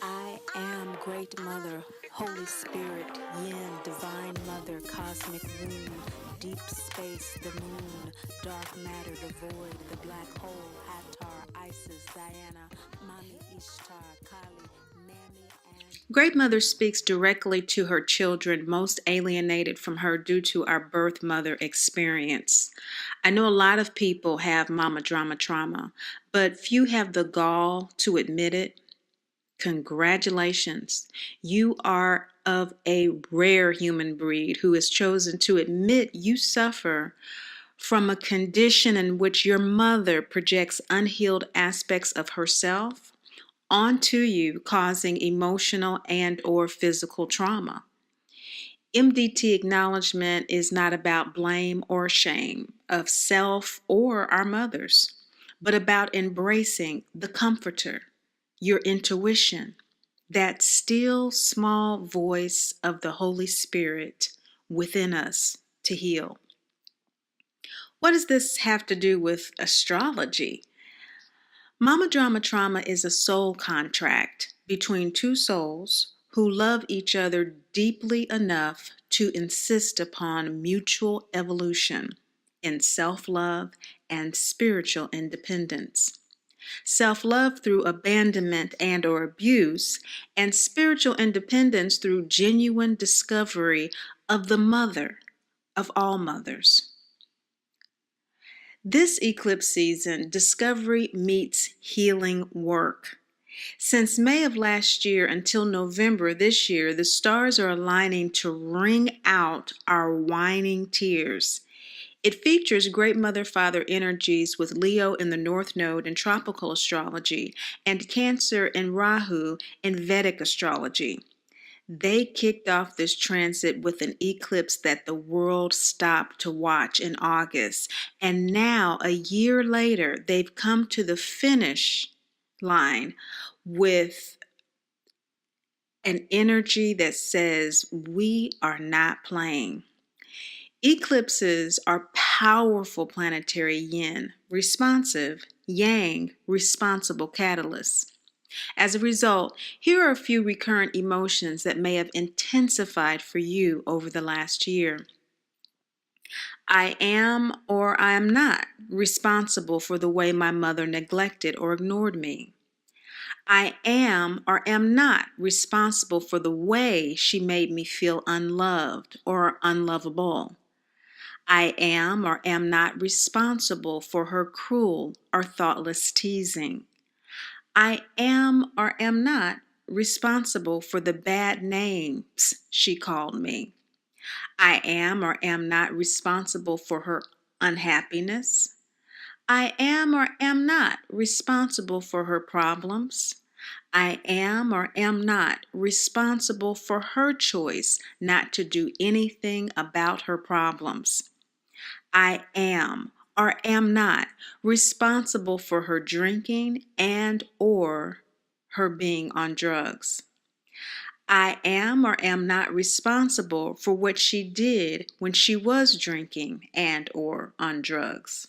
I am Great Mother, Holy Spirit, Yin, Divine Mother, Cosmic Womb, Deep Space, the Moon, Dark Matter, the Void, the Black Hole, Hathor, Isis, Diana, Mami Ishtar, Kali, Mammy, and... Great Mother speaks directly to her children most alienated from her due to our birth mother experience. I know a lot of people have mama drama trauma, but few have the gall to admit it. Congratulations. You are of a rare human breed who has chosen to admit you suffer from a condition in which your mother projects unhealed aspects of herself onto you, causing emotional and or physical trauma. MDT acknowledgement is not about blame or shame of self or our mothers, but about embracing the comforter, your intuition, that still small voice of the Holy Spirit within us to heal. What does this have to do with astrology? Mama Drama Trauma is a soul contract between two souls who love each other deeply enough to insist upon mutual evolution in self-love and spiritual independence. Self-love through abandonment and or abuse, and spiritual independence through genuine discovery of the mother of all mothers. This eclipse season, discovery meets healing work. Since May of last year until November this year, the stars are aligning to wring out our whining tears. It features Great Mother Father energies with Leo in the North Node in tropical astrology and Cancer and Rahu in Vedic astrology. They kicked off this transit with an eclipse that the world stopped to watch in August. And now, a year later, they've come to the finish line with an energy that says, we are not playing. Eclipses are powerful planetary yin, responsive, yang, responsible catalysts. As a result, here are a few recurrent emotions that may have intensified for you over the last year. I am or I am not responsible for the way my mother neglected or ignored me. I am or am not responsible for the way she made me feel unloved or unlovable. I am or am not responsible for her cruel or thoughtless teasing. I am or am not responsible for the bad names she called me. I am or am not responsible for her unhappiness. I am or am not responsible for her problems. I am or am not responsible for her choice not to do anything about her problems. I am or am not responsible for her drinking and or her being on drugs. I am or am not responsible for what she did when she was drinking and or on drugs.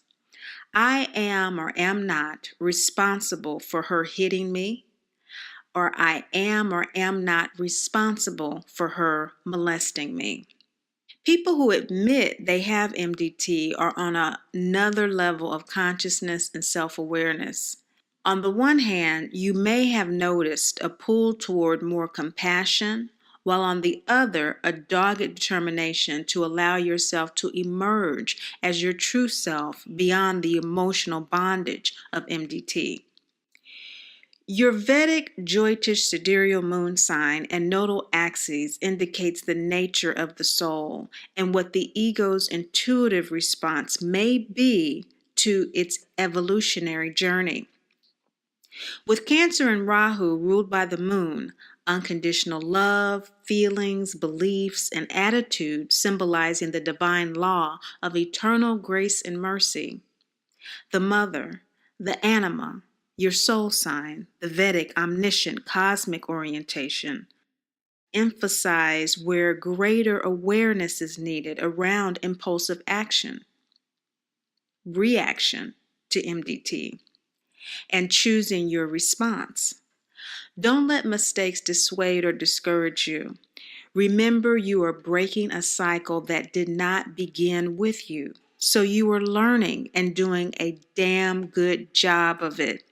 I am or am not responsible for her hitting me, or I am or am not responsible for her molesting me. People who admit they have MDT are on another level of consciousness and self-awareness. On the one hand, you may have noticed a pull toward more compassion, while on the other, a dogged determination to allow yourself to emerge as your true self beyond the emotional bondage of MDT. Your Vedic Jyotish sidereal moon sign and nodal axes indicates the nature of the soul and what the ego's intuitive response may be to its evolutionary journey. With Cancer and Rahu ruled by the moon, unconditional love, feelings, beliefs, and attitudes symbolizing the divine law of eternal grace and mercy. The mother, the anima, your soul sign, the Vedic omniscient cosmic orientation, emphasize where greater awareness is needed around impulsive action, reaction to MDT, and choosing your response. Don't let mistakes dissuade or discourage you. Remember, you are breaking a cycle that did not begin with you. So you are learning and doing a damn good job of it.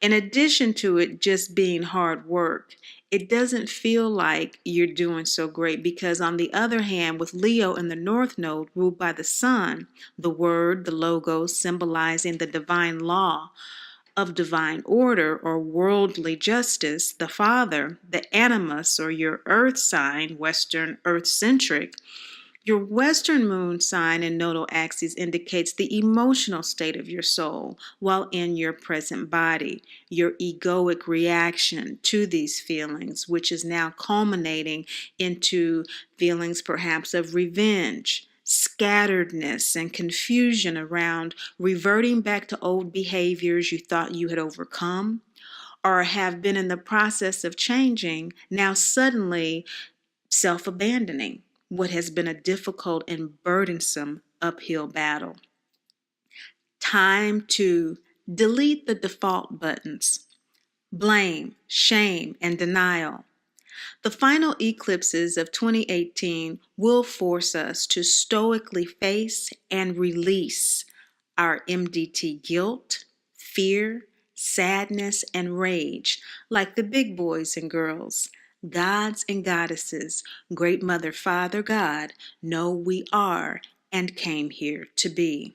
In addition to it just being hard work, it doesn't feel like you're doing so great because, on the other hand, with Leo in the North Node ruled by the Sun, the word, the logo symbolizing the divine law of divine order or worldly justice, the Father, the animus or your earth sign, Western earth centric, your Western moon sign and nodal axis indicates the emotional state of your soul while in your present body, your egoic reaction to these feelings, which is now culminating into feelings perhaps of revenge, scatteredness, and confusion around reverting back to old behaviors you thought you had overcome or have been in the process of changing, now suddenly self-abandoning what has been a difficult and burdensome uphill battle. Time to delete the default buttons, blame, shame, and denial. The final eclipses of 2018 will force us to stoically face and release our MDT guilt, fear, sadness, and rage, like the big boys and girls, gods and goddesses, Great Mother, Father, God, know we are and came here to be.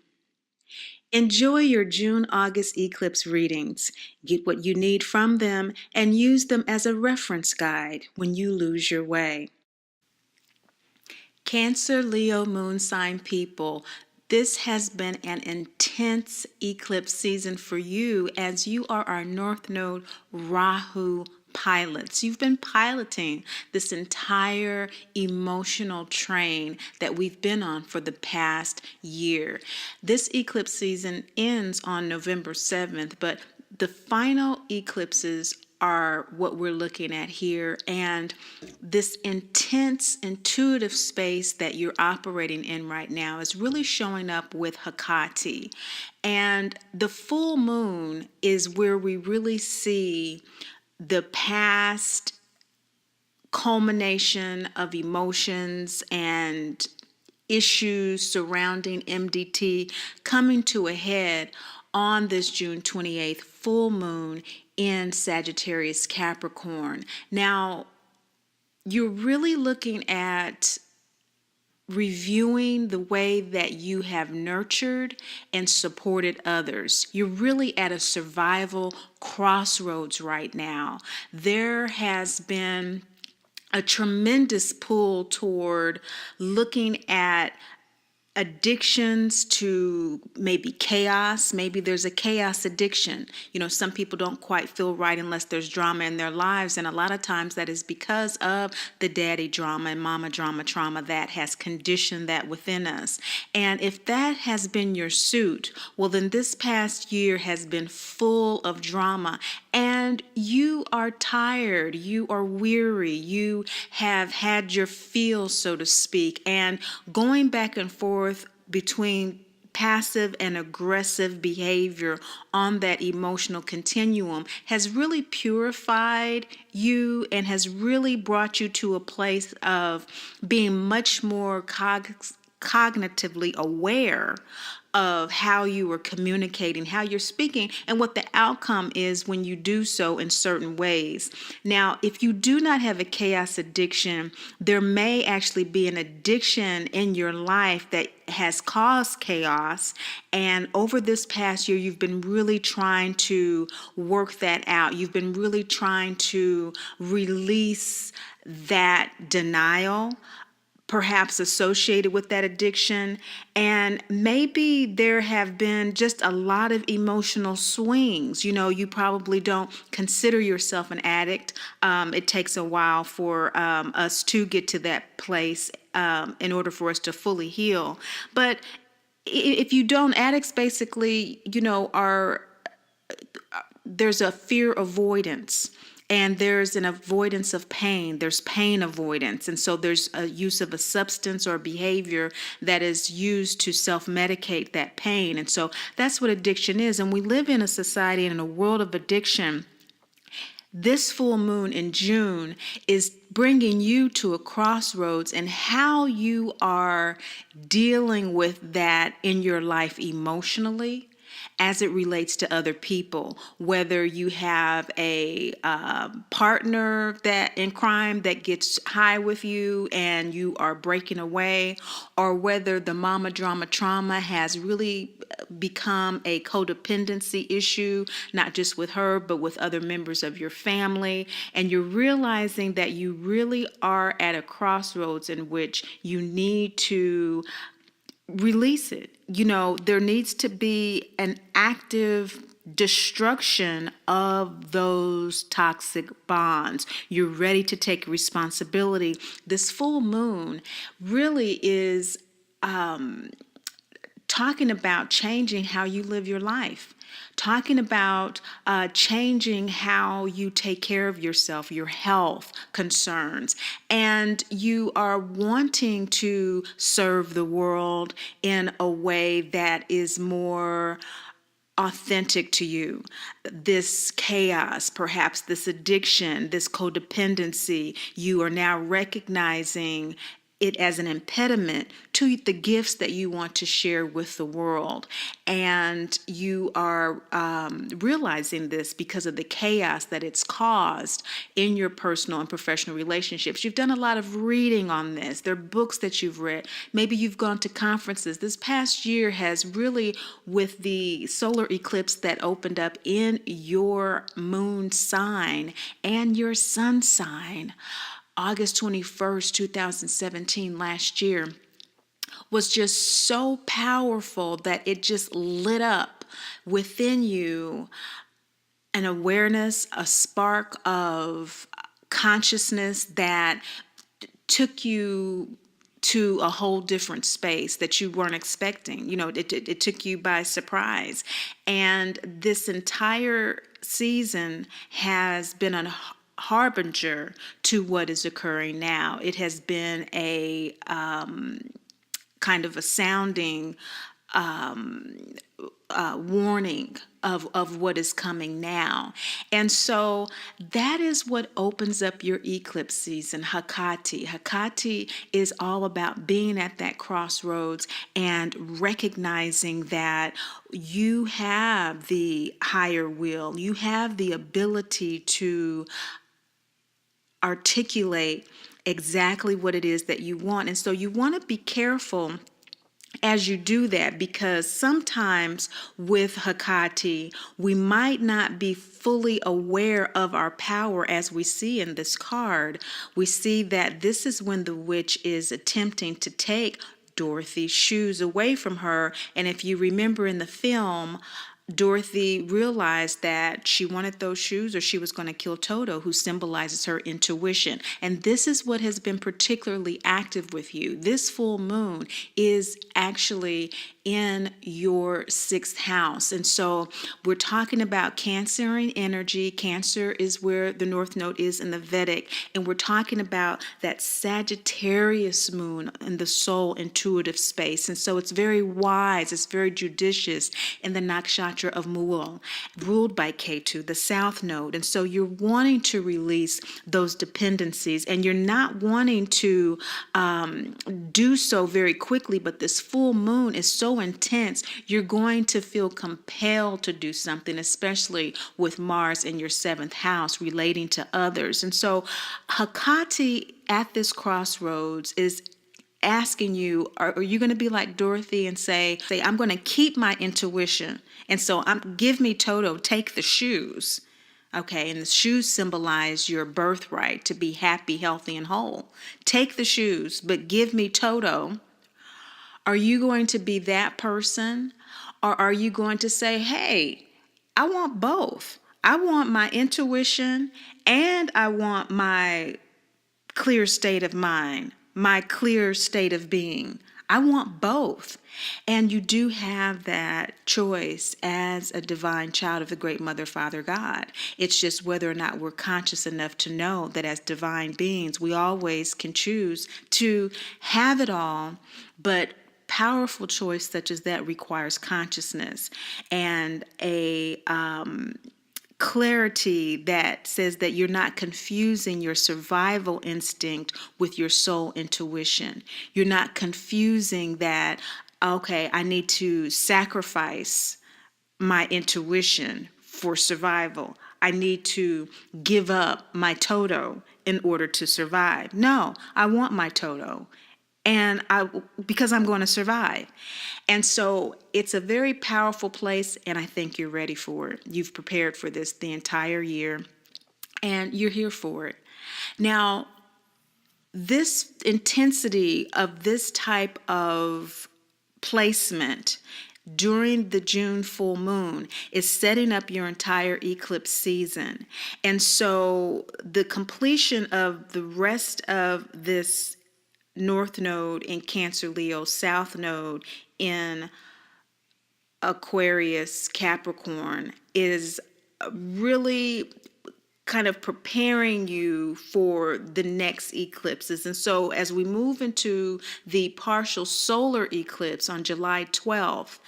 Enjoy your June-August eclipse readings. Get what you need from them and use them as a reference guide when you lose your way. Cancer, Leo, moon sign people, this has been an intense eclipse season for you as you are our North Node Rahu pilots. You've been piloting this entire emotional train that we've been on for the past year. This eclipse season ends on November 7th, but the final eclipses are what we're looking at here, and this intense intuitive space that you're operating in right now is really showing up with Hecate. And the full moon is where we really see the past culmination of emotions and issues surrounding MDT coming to a head on this June 28th full moon in Sagittarius Capricorn. Now, you're really looking at reviewing the way that you have nurtured and supported others. You're really at a survival crossroads right now. There has been a tremendous pull toward looking at addictions to maybe chaos. Maybe there's a chaos addiction. You know, some people don't quite feel right unless there's drama in their lives. And a lot of times that is because of the daddy drama and mama drama trauma that has conditioned that within us. And if that has been your suit, well, then this past year has been full of drama. And you are tired, you are weary, you have had your feel, so to speak, and going back and forth between passive and aggressive behavior on that emotional continuum has really purified you and has really brought you to a place of being much more cognitively aware of how you are communicating, how you're speaking, and what the outcome is when you do so in certain ways. Now, if you do not have a chaos addiction, there may actually be an addiction in your life that has caused chaos. And over this past year, you've been really trying to work that out. You've been really trying to release that denial perhaps associated with that addiction. And maybe there have been just a lot of emotional swings. You know, you probably don't consider yourself an addict. It takes a while for us to get to that place in order for us to fully heal. But if you don't, addicts basically, you know, there's a fear avoidance. And there's an avoidance of pain. There's pain avoidance. And so there's a use of a substance or behavior that is used to self-medicate that pain. And so that's what addiction is. And we live in a society and in a world of addiction This full moon in June is bringing you to a crossroads and how you are dealing with that in your life emotionally as it relates to other people, whether you have a partner that in crime that gets high with you and you are breaking away, or whether the mama drama trauma has really become a codependency issue, not just with her, but with other members of your family. And you're realizing that you really are at a crossroads in which you need to release it. There needs to be an active destruction of those toxic bonds. You're ready to take responsibility. This full moon really is talking about changing how you live your life, talking about changing how you take care of yourself, your health concerns, and you are wanting to serve the world in a way that is more authentic to you. This chaos, perhaps this addiction, this codependency, you are now recognizing it as an impediment to the gifts that you want to share with the world. And you are realizing this because of the chaos that it's caused in your personal and professional relationships. You've done a lot of reading on this. There are books that you've read. Maybe you've gone to conferences. This past year has really, with the solar eclipse that opened up in your moon sign and your sun sign, August 21st, 2017, last year, was just so powerful that it just lit up within you an awareness, a spark of consciousness that took you to a whole different space that you weren't expecting. It took you by surprise. And this entire season has been a harbinger to what is occurring now. It has been a kind of a sounding warning of what is coming now. And so that is what opens up your eclipse season, Hecate. Hecate is all about being at that crossroads and recognizing that you have the higher will, you have the ability to articulate exactly what it is that you want. And so you want to be careful as you do that, because sometimes with Hecate, we might not be fully aware of our power as we see in this card. We see that this is when the witch is attempting to take Dorothy's shoes away from her. And if you remember in the film, Dorothy realized that she wanted those shoes or she was going to kill Toto, who symbolizes her intuition. And this is what has been particularly active with you. This full moon is actually in your sixth house. And so we're talking about Cancerian energy. Cancer is where the North Node is in the Vedic. And we're talking about that Sagittarius moon in the soul intuitive space. And so it's very wise, it's very judicious in the nakshatra of Mual, ruled by Ketu, the South Node. And so you're wanting to release those dependencies, and you're not wanting to do so very quickly, but this full moon is so intense, you're going to feel compelled to do something, especially with Mars in your seventh house relating to others. And so Hecate at this crossroads is asking you, are you going to be like Dorothy and say, I'm going to keep my intuition, and so give me Toto, take the shoes. Okay, and the shoes symbolize your birthright to be happy, healthy, and whole. Take the shoes, but give me Toto. Are you going to be that person? Or are you going to say, hey, I want both. I want my intuition and I want my clear state of mind, my clear state of being. I want both. And you do have that choice as a divine child of the great Mother, Father, God. It's just whether or not we're conscious enough to know that as divine beings, we always can choose to have it all, but powerful choice such as that requires consciousness and a clarity that says that you're not confusing your survival instinct with your soul intuition. You're not confusing that, okay, I need to sacrifice my intuition for survival. I need to give up my Toto in order to survive. No, I want my Toto. And because I'm going to survive. And so it's a very powerful place, and I think you're ready for it. You've prepared for this the entire year, and you're here for it. Now, this intensity of this type of placement during the June full moon is setting up your entire eclipse season. And so the completion of the rest of this North Node in Cancer Leo, South Node in Aquarius Capricorn is really kind of preparing you for the next eclipses. And so as we move into the partial solar eclipse on July 12th,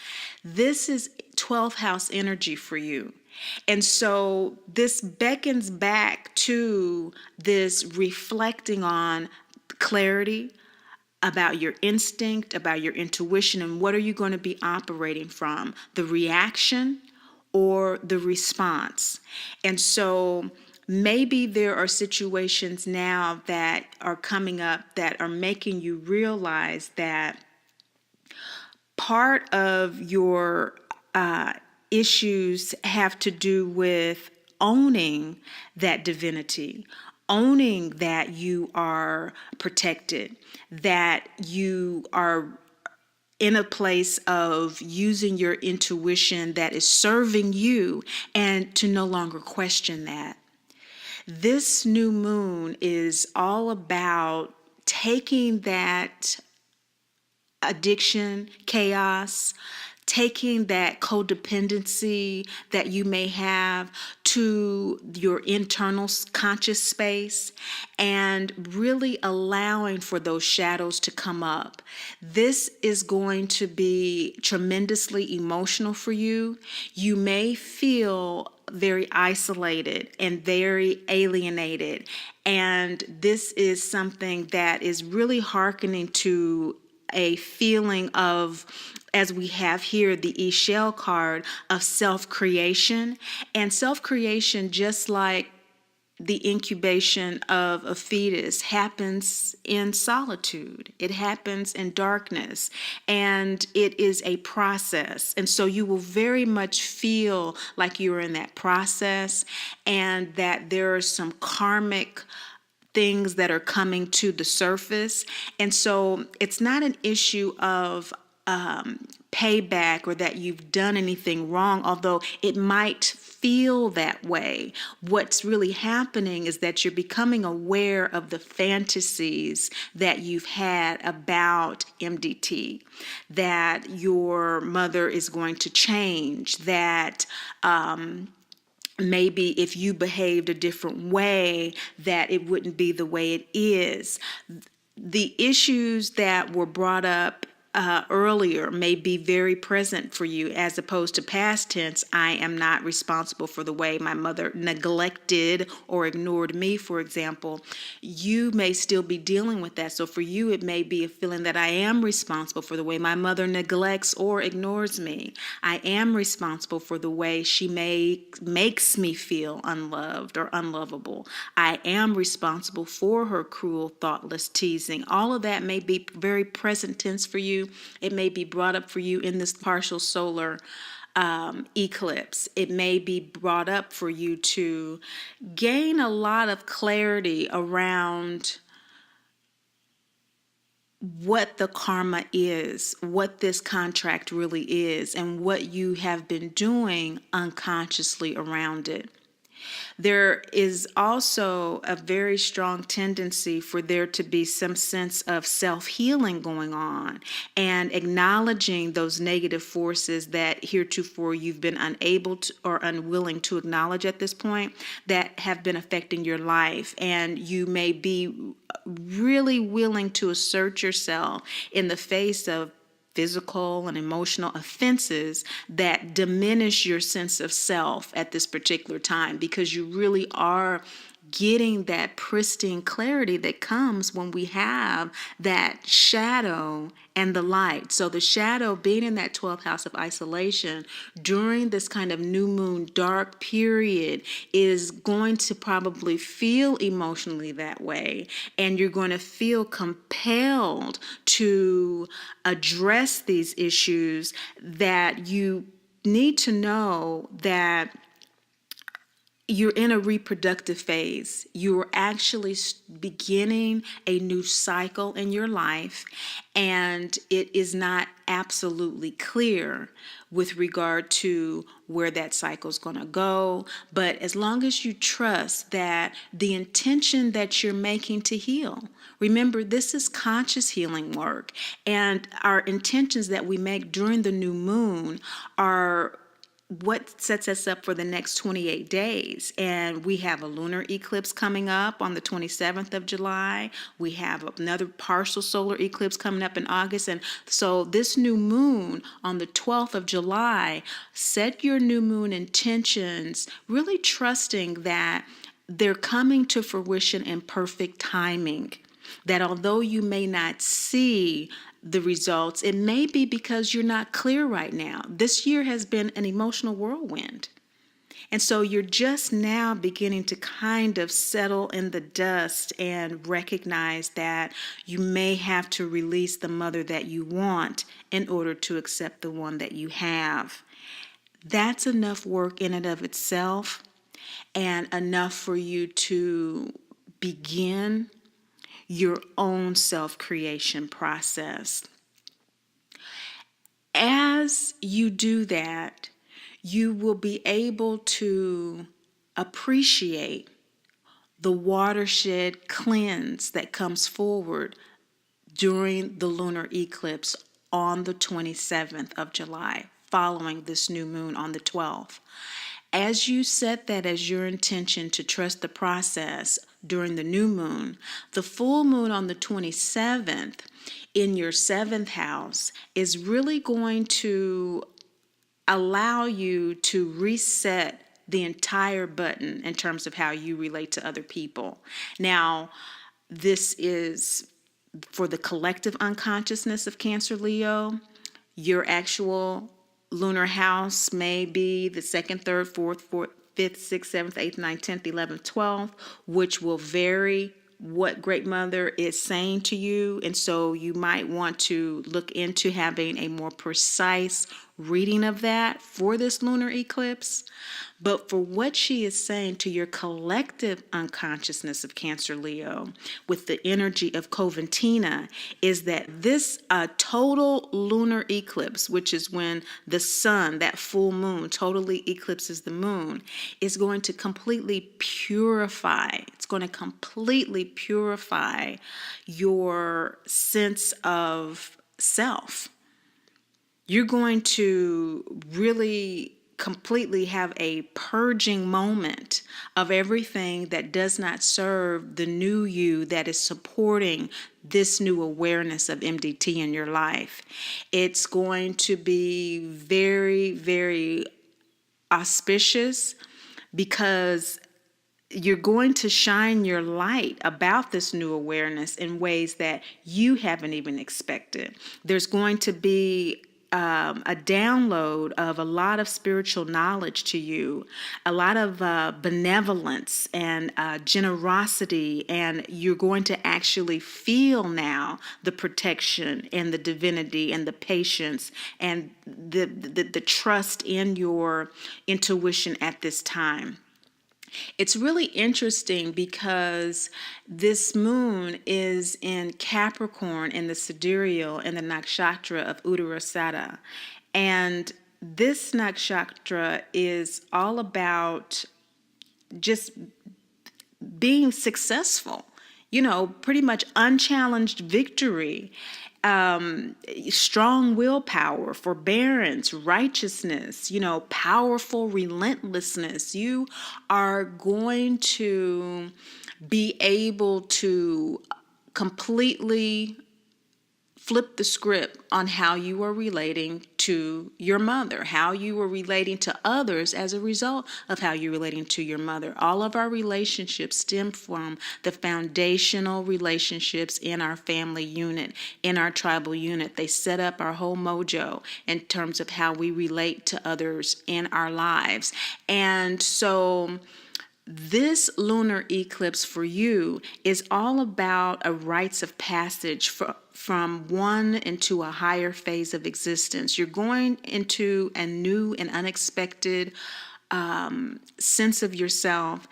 this is 12th house energy for you. And so this beckons back to this reflecting on clarity about your instinct, about your intuition, and what are you going to be operating from, the reaction or the response. And so maybe there are situations now that are coming up that are making you realize that part of your issues have to do with owning that divinity, owning that you are protected, that you are in a place of using your intuition that is serving you, and to no longer question that. This new moon is all about taking that addiction, chaos, taking that codependency that you may have to your internal conscious space and really allowing for those shadows to come up. This is going to be tremendously emotional for you. You may feel very isolated and very alienated. And this is something that is really hearkening to a feeling of, as we have here, the E-shell card of self-creation. And self-creation, just like the incubation of a fetus, happens in solitude. It happens in darkness, and it is a process. And so you will very much feel like you're in that process, and that there are some karmic things that are coming to the surface. And so it's not an issue of payback or that you've done anything wrong, although it might feel that way. What's really happening is that you're becoming aware of the fantasies that you've had about MDT, that your mother is going to change, that maybe if you behaved a different way, that it wouldn't be the way it is. The issues that were brought up earlier may be very present for you, as opposed to past tense, I am not responsible for the way my mother neglected or ignored me, for example. You may still be dealing with that. So for you, it may be a feeling that I am responsible for the way my mother neglects or ignores me. I am responsible for the way she makes me feel unloved or unlovable. I am responsible for her cruel, thoughtless teasing. All of that may be very present tense for you. It may be brought up for you in this partial solar eclipse. It may be brought up for you to gain a lot of clarity around what the karma is, what this contract really is, and what you have been doing unconsciously around it. There is also a very strong tendency for there to be some sense of self-healing going on, and acknowledging those negative forces that heretofore you've been unable to or unwilling to acknowledge at this point, that have been affecting your life. And you may be really willing to assert yourself in the face of physical and emotional offenses that diminish your sense of self at this particular time, because you really are getting that pristine clarity that comes when we have that shadow and the light. So the shadow being in that 12th house of isolation during this kind of new moon dark period is going to probably feel emotionally that way, and you're going to feel compelled to address these issues that you need to know that you're in a reproductive phase. You're actually beginning a new cycle in your life, and it is not absolutely clear with regard to where that cycle is going to go. But as long as you trust that the intention that you're making to heal, remember, this is conscious healing work, and our intentions that we make during the new moon are what sets us up for the next 28 days. And we have a lunar eclipse coming up on the 27th of July. We have another partial solar eclipse coming up in August. And so this new moon on the 12th of July, set your new moon intentions, really trusting that they're coming to fruition in perfect timing. That although you may not see the results, it may be because you're not clear right now. This year has been an emotional whirlwind. And so you're just now beginning to kind of settle in the dust and recognize that you may have to release the mother that you want in order to accept the one that you have. That's enough work in and of itself, and enough for you to begin your own self-creation process. As you do that, you will be able to appreciate the watershed cleanse that comes forward during the lunar eclipse on the 27th of July, following this new moon on the 12th. As you set that as your intention to trust the process during the new moon, the full moon on the 27th in your 7th house is really going to allow you to reset the entire button in terms of how you relate to other people. Now, this is for the collective unconsciousness of Cancer Leo. Your actual lunar house may be the 2nd, 3rd, 4th, 5th, 6th, 7th, 8th, 9th, 10th, 11th, 12th, which will vary what Great Mother is saying to you. And so you might want to look into having a more precise reading of that for this lunar eclipse. But for what she is saying to your collective unconsciousness of Cancer Leo with the energy of Coventina is that this total lunar eclipse, which is when the sun, that full moon, totally eclipses the moon, is going to completely purify. It's going to completely purify your sense of self. You're going to really completely have a purging moment of everything that does not serve the new you that is supporting this new awareness of MDT in your life. It's going to be very, very auspicious because you're going to shine your light about this new awareness in ways that you haven't even expected. There's going to be a download of a lot of spiritual knowledge to you, a lot of benevolence and generosity, and you're going to actually feel now the protection and the divinity and the patience and the trust in your intuition at this time. It's really interesting because this moon is in Capricorn in the sidereal and the nakshatra of Uttarasada. And this nakshatra is all about just being successful, pretty much unchallenged victory. Strong willpower, forbearance, righteousness, powerful relentlessness. You are going to be able to completely flip the script on how you are relating to your mother, how you are relating to others as a result of how you're relating to your mother. All of our relationships stem from the foundational relationships in our family unit, in our tribal unit. They set up our whole mojo in terms of how we relate to others in our lives. And so this lunar eclipse for you is all about a rites of passage from one into a higher phase of existence. You're going into a new and unexpected sense of yourself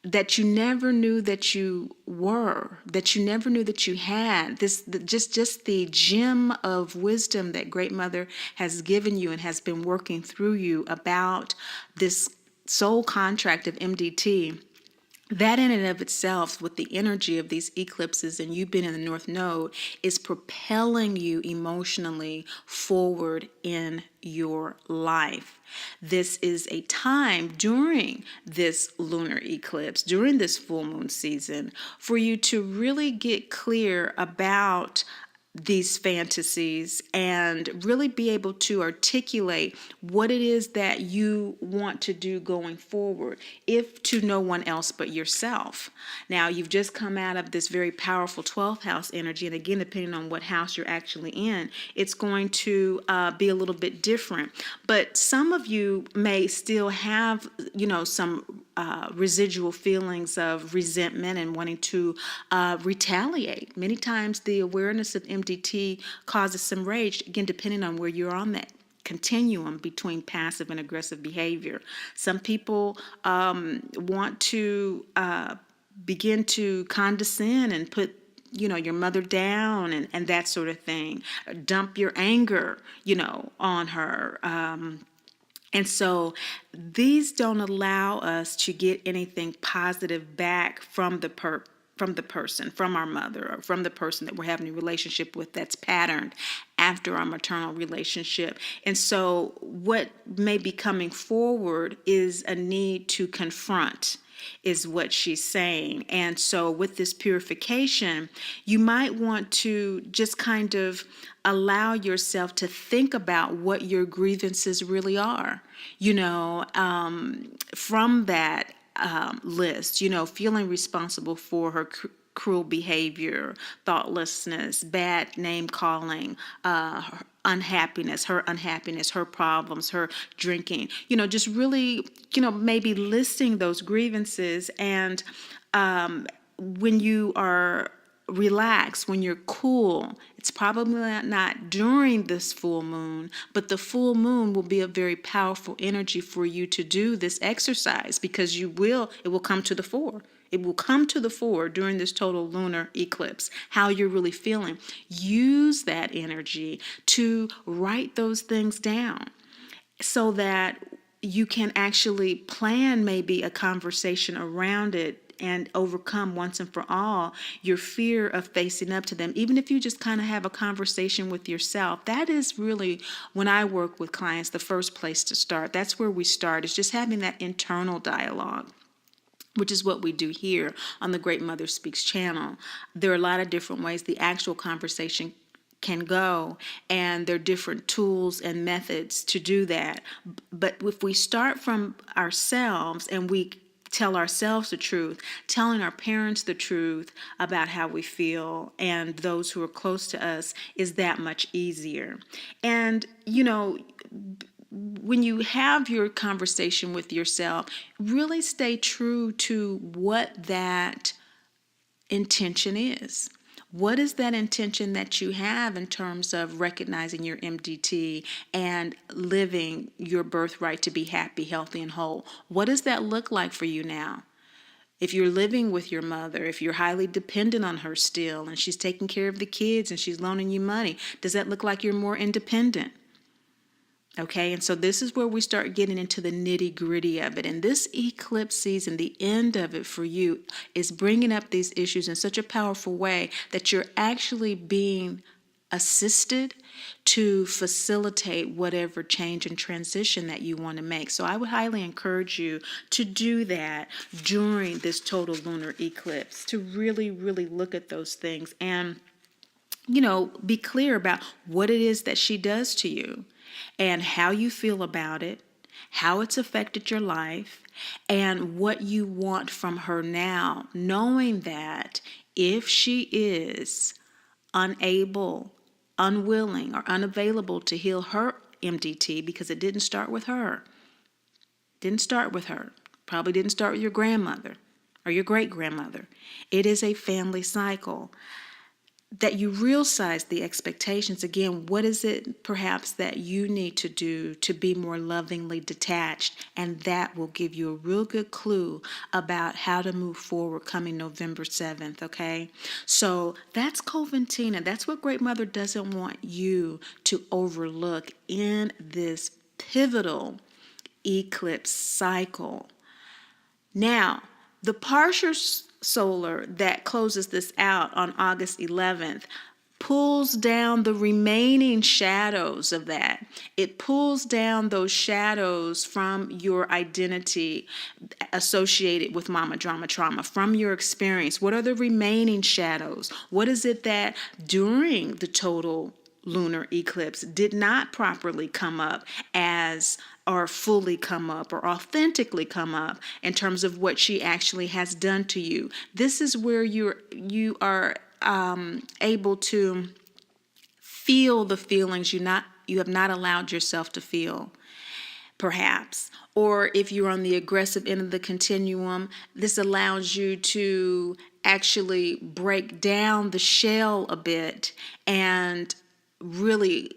that you never knew that you were, that you never knew that you had. Just the gem of wisdom that Great Mother has given you and has been working through you about this soul contract of MDT. That in and of itself, with the energy of these eclipses and you being in the North Node, is propelling you emotionally forward in your life. This is a time during this lunar eclipse, during this full moon season, for you to really get clear about these fantasies and really be able to articulate what it is that you want to do going forward, if to no one else but yourself. Now, you've just come out of this very powerful 12th house energy, and again, depending on what house you're actually in, it's going to be a little bit different. But some of you may still have, some residual feelings of resentment and wanting to retaliate. Many times the awareness of MDT causes some rage, again, depending on where you're on that continuum between passive and aggressive behavior. Some people want to begin to condescend and put your mother down and that sort of thing. Dump your anger, on her. And so these don't allow us to get anything positive back from the person, from our mother, or from the person that we're having a relationship with that's patterned after our maternal relationship. And so what may be coming forward is a need to confront, is what she's saying. And so with this purification, you might want to just kind of allow yourself to think about what your grievances really are, from that list, feeling responsible for her cruel behavior, thoughtlessness, bad name calling, her unhappiness, her problems, her drinking, just really, maybe listing those grievances. And when you are relaxed, when you're cool, it's probably not during this full moon, but the full moon will be a very powerful energy for you to do this exercise, because it will come to the fore. It will come to the fore during this total lunar eclipse, how you're really feeling. Use that energy to write those things down so that you can actually plan maybe a conversation around it and overcome once and for all your fear of facing up to them. Even if you just kind of have a conversation with yourself, that is really, when I work with clients, the first place to start. That's where we start, is just having that internal dialogue, which is what we do here on the Great Mother Speaks channel. There are a lot of different ways the actual conversation can go, and there are different tools and methods to do that. But if we start from ourselves and we tell ourselves the truth, telling our parents the truth about how we feel and those who are close to us is that much easier. And, when you have your conversation with yourself, really stay true to what that intention is. What is that intention that you have in terms of recognizing your MDT and living your birthright to be happy, healthy, and whole? What does that look like for you now? If you're living with your mother, if you're highly dependent on her still, and she's taking care of the kids and she's loaning you money, does that look like you're more independent? Okay, and so this is where we start getting into the nitty gritty of it. And this eclipse season, the end of it for you, is bringing up these issues in such a powerful way that you're actually being assisted to facilitate whatever change and transition that you want to make. So I would highly encourage you to do that during this total lunar eclipse, to really, really look at those things. And be clear about what it is that she does to you and how you feel about it, how it's affected your life, and what you want from her now, knowing that if she is unable, unwilling, or unavailable to heal her MDT, because it didn't start with her, probably didn't start with your grandmother or your great-grandmother. It is a family cycle. That you realize the expectations. Again, what is it perhaps that you need to do to be more lovingly detached? And that will give you a real good clue about how to move forward coming November 7th, okay? So that's Coventina. That's what Great Mother doesn't want you to overlook in this pivotal eclipse cycle. Now, the partial solar that closes this out on August 11th pulls down the remaining shadows of that. It pulls down those shadows from your identity associated with mama drama trauma, from your experience. What are the remaining shadows? What is it that during the total lunar eclipse did not properly come up as or fully come up or authentically come up in terms of what she actually has done to you? This is where you are able to feel the feelings you have not allowed yourself to feel, perhaps. Or if you're on the aggressive end of the continuum, this allows you to actually break down the shell a bit and really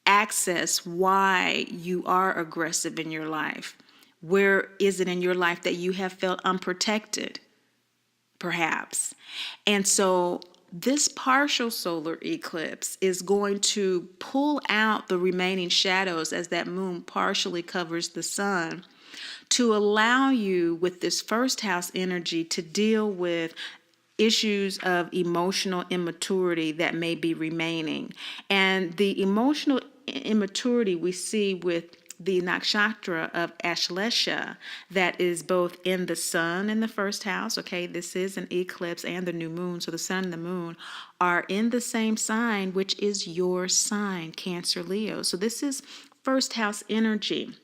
access why you are aggressive in your life. Where is it in your life that you have felt unprotected, perhaps? And so this partial solar eclipse is going to pull out the remaining shadows as that moon partially covers the sun, to allow you with this first house energy to deal with issues of emotional immaturity that may be remaining. And the emotional immaturity we see with the nakshatra of Ashlesha that is both in the sun in the first house. Okay, this is an eclipse and the new moon. So the sun and the moon are in the same sign, which is your sign, Cancer, Leo. So this is first house energy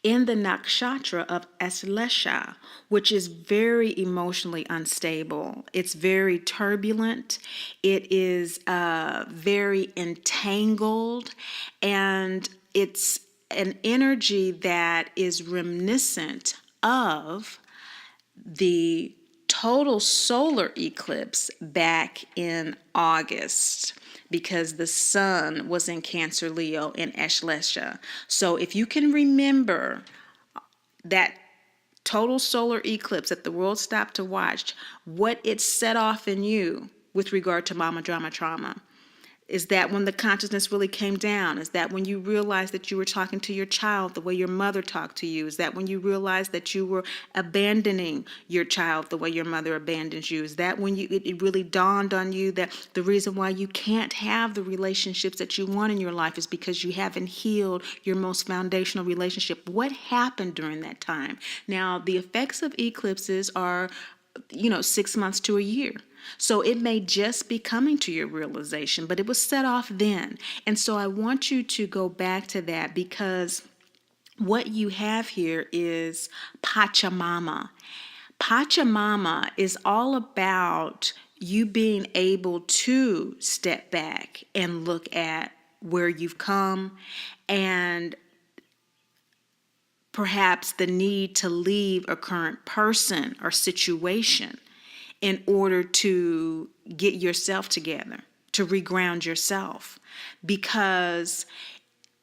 in the nakshatra of Ashlesha, which is very emotionally unstable. It's very turbulent. It is very entangled, and it's an energy that is reminiscent of the total solar eclipse back in August, because the sun was in Cancer, Leo, in Ashlesha. So if you can remember that total solar eclipse that the world stopped to watch, what it set off in you with regard to mama drama trauma. Is that when the consciousness really came down? Is that when you realized that you were talking to your child the way your mother talked to you? Is that when you realized that you were abandoning your child the way your mother abandons you? Is that when it really dawned on you that the reason why you can't have the relationships that you want in your life is because you haven't healed your most foundational relationship? What happened during that time? Now, the effects of eclipses are 6 months to a year. So it may just be coming to your realization, but it was set off then. And so I want you to go back to that, because what you have here is Pachamama. Pachamama is all about you being able to step back and look at where you've come, and perhaps the need to leave a current person or situation in order to get yourself together, to reground yourself. Because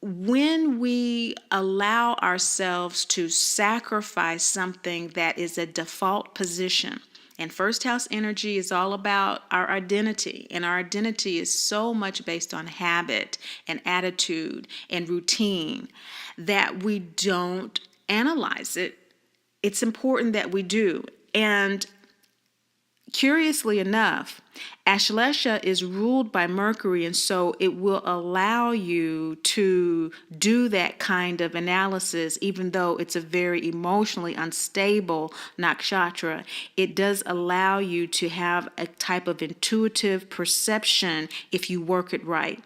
when we allow ourselves to sacrifice something that is a default position, and first house energy is all about our identity, and our identity is so much based on habit and attitude and routine that we don't analyze it. It's important that we do. And Curiously enough, Ashlesha is ruled by Mercury, and so it will allow you to do that kind of analysis, even though it's a very emotionally unstable nakshatra. It does allow you to have a type of intuitive perception if you work it right.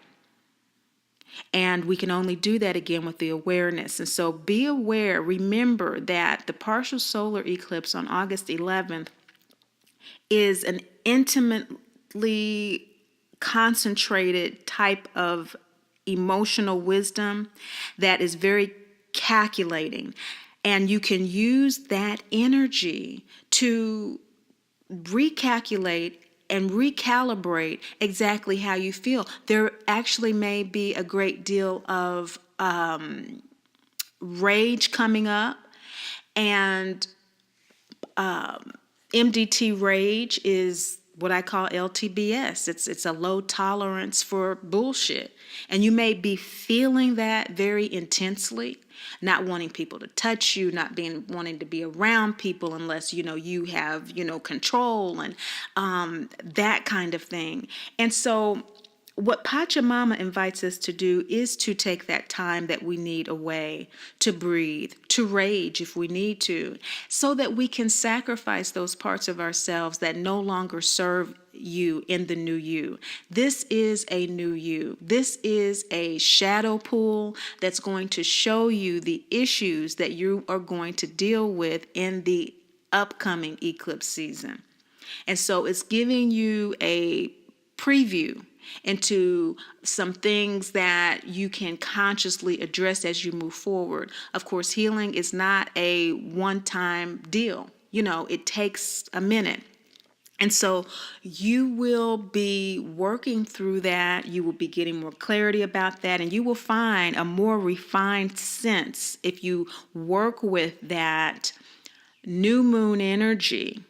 And we can only do that again with the awareness. And so be aware, remember that the partial solar eclipse on August 11th is an intimately concentrated type of emotional wisdom that is very calculating. And you can use that energy to recalculate and recalibrate exactly how you feel. There actually may be a great deal of rage coming up, and MDT rage is what I call LTBS. It's a low tolerance for bullshit. And you may be feeling that very intensely, not wanting people to touch you, not wanting to be around people unless, you have, control and that kind of thing. And so what Pachamama invites us to do is to take that time that we need away, to breathe, to rage if we need to, so that we can sacrifice those parts of ourselves that no longer serve you in the new you. This is a new you. This is a shadow pool that's going to show you the issues that you are going to deal with in the upcoming eclipse season. And so it's giving you a preview into some things that you can consciously address as you move forward. Of course, healing is not a one-time deal. It takes a minute. And so you will be working through that. You will be getting more clarity about that, and you will find a more refined sense if you work with that new moon energy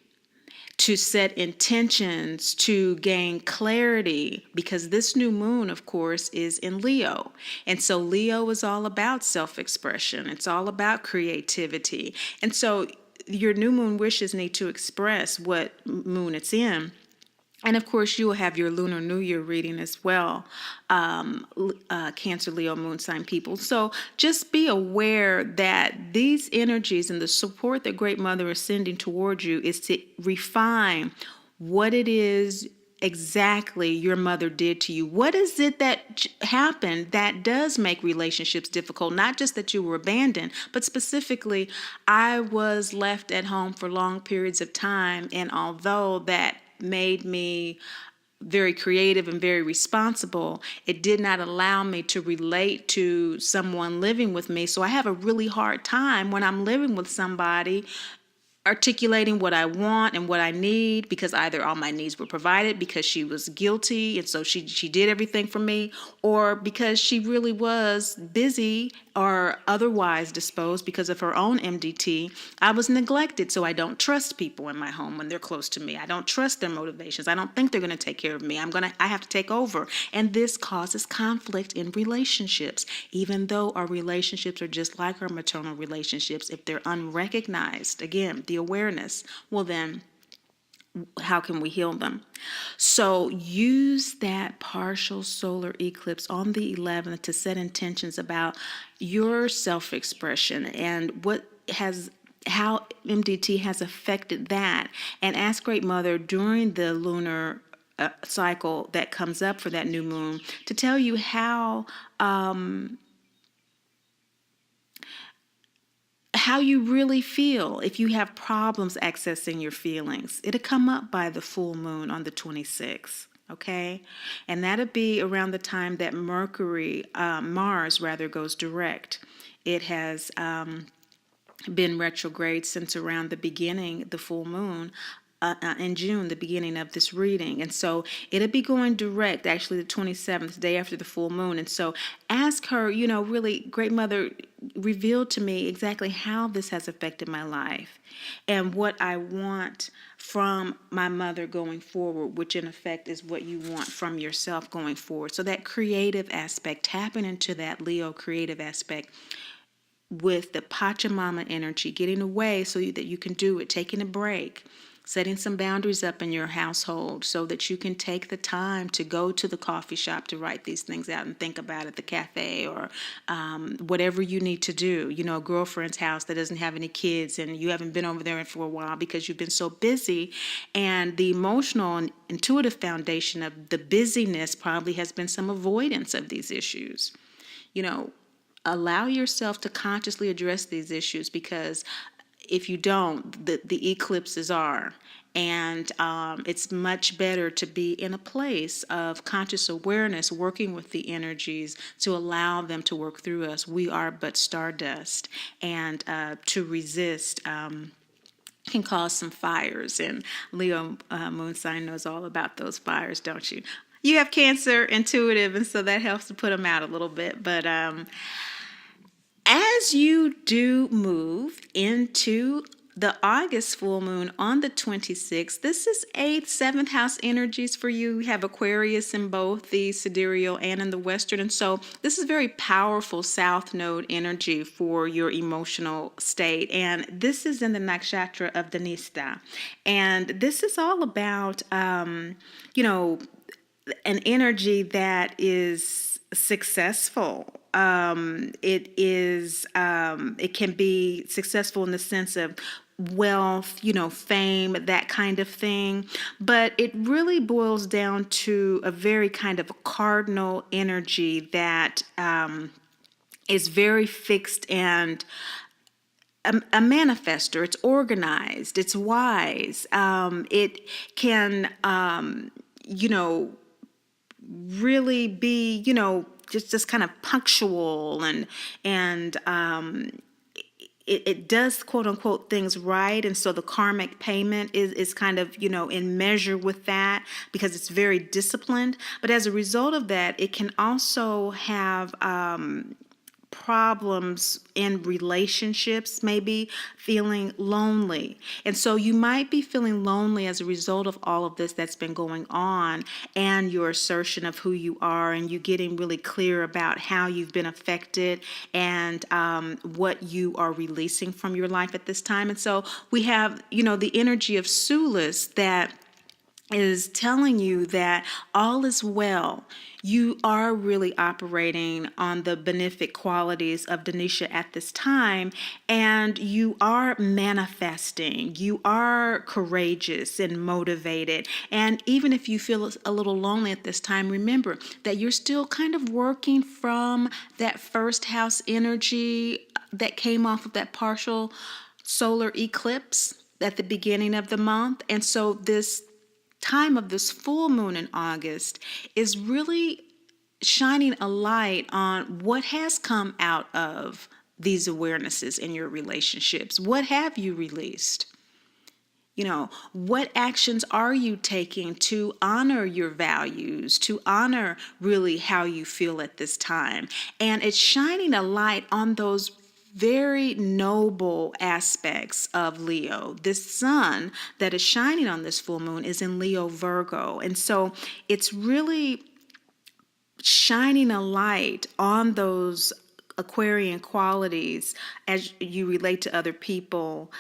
to set intentions, to gain clarity, because this new moon, of course, is in Leo. And so Leo is all about self-expression. It's all about creativity. And so your new moon wishes need to express what moon it's in. And of course, you will have your Lunar New Year reading as well, Cancer, Leo, Moon sign people. So just be aware that these energies and the support that Great Mother is sending toward you is to refine what it is exactly your mother did to you. What is it that happened that does make relationships difficult? Not just that you were abandoned, but specifically, I was left at home for long periods of time, and although that made me very creative and very responsible, it did not allow me to relate to someone living with me. So I have a really hard time when I'm living with somebody articulating what I want and what I need, because either all my needs were provided because she was guilty and so she did everything for me, or because she really was busy or otherwise disposed because of her own MDT. I was neglected, so I don't trust people in my home when they're close to me. I don't trust their motivations. I don't think they're going to take care of me. I have to take over. And this causes conflict in relationships, even though our relationships are just like our maternal relationships. If they're unrecognized, again, the awareness, well then, how can we heal them? So use that partial solar eclipse on the 11th to set intentions about your self-expression and how MDT has affected that, and ask Great Mother during the lunar cycle that comes up for that new moon to tell you how you really feel. If you have problems accessing your feelings, it'll come up by the full moon on the 26th. Okay, and that'll be around the time that Mars goes direct. It has been retrograde since around the full moon in June, the beginning of this reading. And so it'll be going direct, actually the 27th, day after the full moon. And so ask her, really, Great Mother, reveal to me exactly how this has affected my life and what I want from my mother going forward, which in effect is what you want from yourself going forward. So that creative aspect, tapping into that Leo creative aspect with the Pachamama energy, getting away so that you can do it, taking a break, setting some boundaries up in your household so that you can take the time to go to the coffee shop to write these things out and think about it, the cafe, or whatever you need to do. You know, a girlfriend's house that doesn't have any kids and you haven't been over there for a while because you've been so busy. And the emotional and intuitive foundation of the busyness probably has been some avoidance of these issues. You know, allow yourself to consciously address these issues, because if you don't, the eclipses are. And it's much better to be in a place of conscious awareness, working with the energies to allow them to work through us. We are but stardust, and to resist can cause some fires. And Leo moon sign knows all about those fires, don't you? You have Cancer intuitive, and so that helps to put them out a little bit. But as you do move into the August full moon on the 26th, this is 8th, 7th house energies for you. We have Aquarius in both the sidereal and in the western. And so this is very powerful south node energy for your emotional state. And this is in the nakshatra of Dhanista. And this is all about, an energy that is successful. It can be successful in the sense of wealth, fame, that kind of thing. But it really boils down to a very kind of cardinal energy that is very fixed and a manifester. It's organized. It's wise. It can, really be, just kind of punctual, and it does quote unquote things right. And so the karmic payment is kind of, in measure with that, because it's very disciplined. But as a result of that, it can also have problems in relationships, maybe feeling lonely. And so you might be feeling lonely as a result of all of this that's been going on, and your assertion of who you are, and you getting really clear about how you've been affected, and what you are releasing from your life at this time. And so we have, the energy of Sulis that is telling you that all is well. You are really operating on the benefic qualities of Denisha at this time, and you are manifesting. You are courageous and motivated. And even if you feel a little lonely at this time, remember that you're still kind of working from that first house energy that came off of that partial solar eclipse at the beginning of the month. And so this time of this full moon in August is really shining a light on what has come out of these awarenesses in your relationships. What have you released? What actions are you taking to honor your values, to honor really how you feel at this time? And it's shining a light on those very noble aspects of Leo. This sun that is shining on this full moon is in Leo Virgo. And so it's really shining a light on those Aquarian qualities as you relate to other people